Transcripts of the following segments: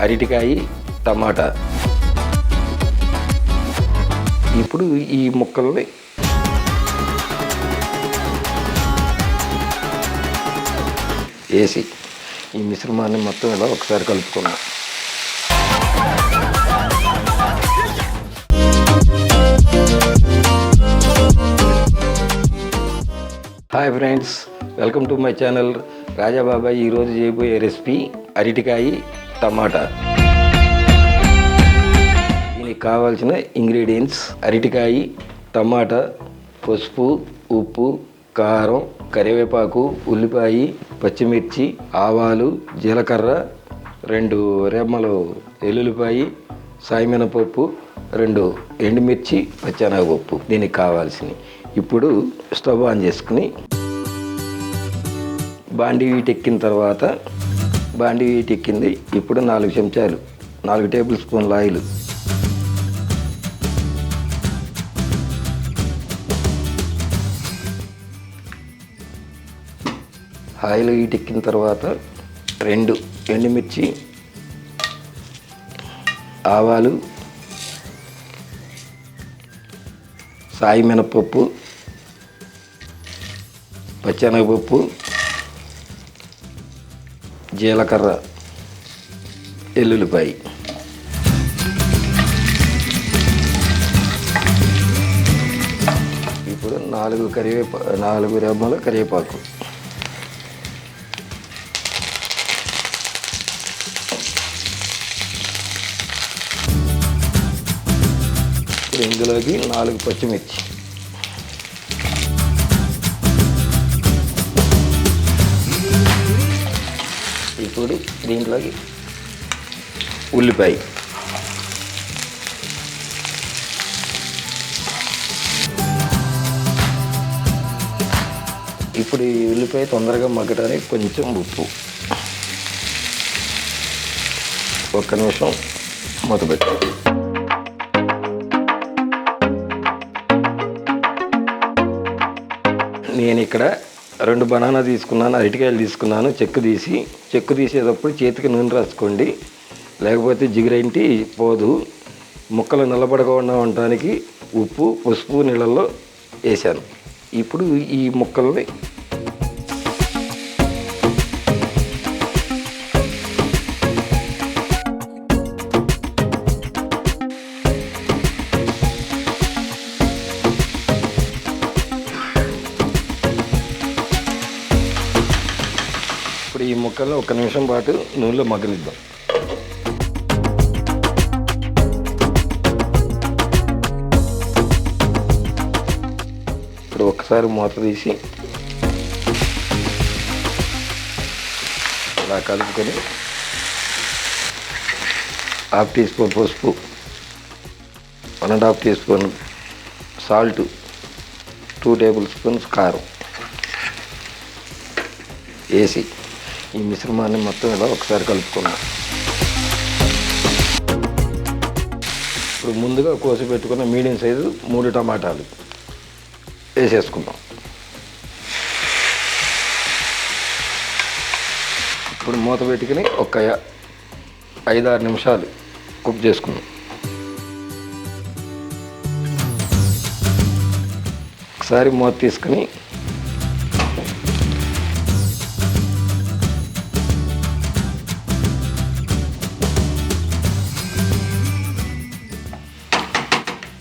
అరటికాయ, టమాటా. ఇప్పుడు ఈ ముక్కల్ని వేసి ఈ మిశ్రమాన్ని మొత్తం ఇలా ఒకసారి కలుపుకున్నాం. Hi friends, welcome to my channel Rajababai. ఈరోజు చేయబోయే రెసిపీ అరటికాయ, టమాటా. దీనికి కావాల్సిన ఇంగ్రీడియంట్స్: అరటికాయ, టమాటా, పసుపు, ఉప్పు, కారం, కరివేపాకు, ఉల్లిపాయ, పచ్చిమిర్చి, ఆవాలు, జీలకర్ర, 2 రెమ్మలు ఎల్లుల్లిపాయ, సాయమినపప్పు, 2 ఎండుమిర్చి, పచ్చెనగపప్పు. దీనికి కావాల్సినవి. ఇప్పుడు స్టవ్ ఆన్ చేసుకుని బాండీ హీట్ ఎక్కిన తర్వాత, బాండీ హీట్ ఎక్కింది. ఇప్పుడు 4 చెంచాలు, 4 టేబుల్ స్పూన్ల ఆయిల్, ఆయిల్ హీట్ ఎక్కిన తర్వాత 2 ఎండుమిర్చి, ఆవాలు, సాయి మినపప్పు, పచ్చెనగపప్పు, జీలకర్ర, ఎల్లుల్లిపాయ. ఇప్పుడు 4 రెమ్మల కరివేపాకు. ఇందులోకి 4 పచ్చిమిర్చి, ఇప్పుడు దీంట్లోకి ఉల్లిపాయ, ఇప్పుడు ఈ ఉల్లిపాయ తొందరగా మగ్గడానికి కొంచెం ఉప్పు. 1 నిమిషం మూత పెట్టు. నేను ఇక్కడ 2 బనానా తీసుకున్నాను, అరటికాయలు తీసుకున్నాను. చెక్కు తీసేటప్పుడు చేతికి నూనె రాసుకోండి, లేకపోతే జిగురేంటి పోదు. ముక్కలు నిలబడకుండా ఉండడానికి ఉప్పు, పసుపు నీళ్ళల్లో వేసాను. ఇప్పుడు ఈ ముక్కల్ని ఈ ముక్కల్ని 1 నిమిషం పాటు నూనెలో మగ్గనిద్దాం. ఇప్పుడు ఒకసారి మూత తీసి ఇలా కలుపుకొని 1/2 టీ స్పూన్ పసుపు, 1.5 teaspoon salt, 2 tablespoons కారం వేసి ఈ మిశ్రమాన్ని మొత్తం ఇలా ఒకసారి కలుపుకున్నాం. ఇప్పుడు ముందుగా కోసి పెట్టుకున్న మీడియం సైజు 3 టమాటాలు వేసేసుకుందాం. ఇప్పుడు మూత పెట్టుకుని ఒక 5-6 నిమిషాలు కుక్ చేసుకుందాం. ఒకసారి మూత తీసుకుని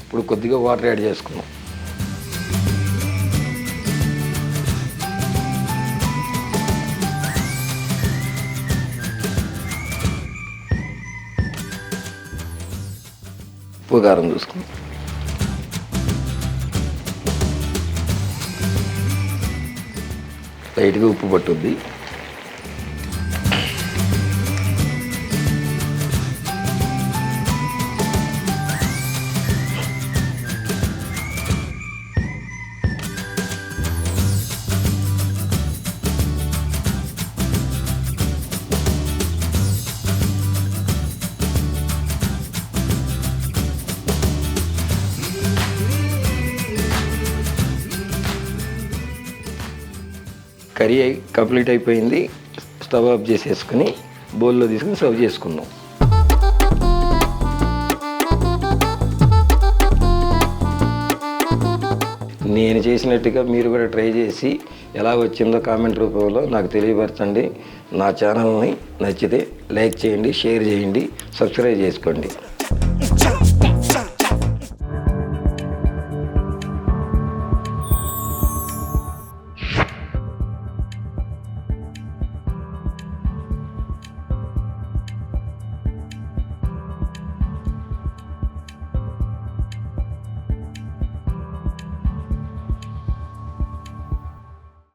ఇప్పుడు కొద్దిగా వాటర్ యాడ్ చేసుకున్నాం. ఉప్పు, కారం చూసుకున్నాం. లైట్గా ఉప్పు పట్టుద్ది. కర్రీ కంప్లీట్ అయిపోయింది. స్టవ్ ఆఫ్ చేసేసుకుని బౌల్లో తీసుకుని సర్వ్ చేసుకుందాం. నేను చేసినట్టుగా మీరు కూడా ట్రై చేసి ఎలా వచ్చిందో కామెంట్ రూపంలో నాకు తెలియపరచండి. నా ఛానల్ని నచ్చితే లైక్ చేయండి, షేర్ చేయండి, సబ్స్క్రైబ్ చేసుకోండి.